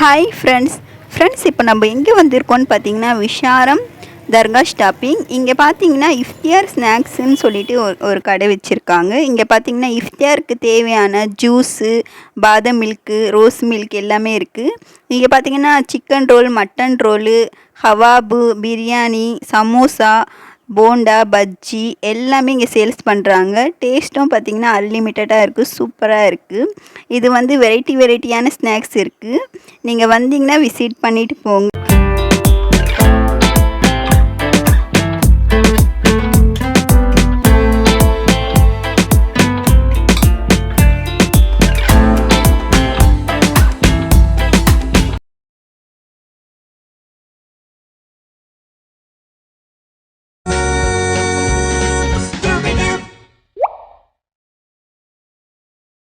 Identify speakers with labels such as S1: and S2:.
S1: Hi friends இப்போ நம்ம எங்கே வந்திருக்கோம்னு பார்த்தீங்கன்னா விஷாரம் தர்கா ஸ்டாப்பிங். இங்கே பார்த்தீங்கன்னா இஃப்தியார் ஸ்நாக்ஸுன்னு சொல்லிட்டு ஒரு கடை வச்சுருக்காங்க. இங்கே பார்த்தீங்கன்னா இஃப்தியாருக்கு தேவையான ஜூஸு, பாதாம் மில்க்கு, ரோஸ் மில்க் எல்லாமே இருக்குது. இங்கே பார்த்தீங்கன்னா chicken roll, mutton roll, kebab, biryani, samosa, bonda, bajji எல்லாமே இங்கே சேல்ஸ் பண்ணுறாங்க. டேஸ்ட்டும் பார்த்திங்கன்னா அன்லிமிட்டடாக இருக்குது, சூப்பராக இருக்குது. இது வெரைட்டியான ஸ்நாக்ஸ் இருக்குது. நீங்கள் வந்தீங்கன்னா விசிட் பண்ணிவிட்டு போங்க.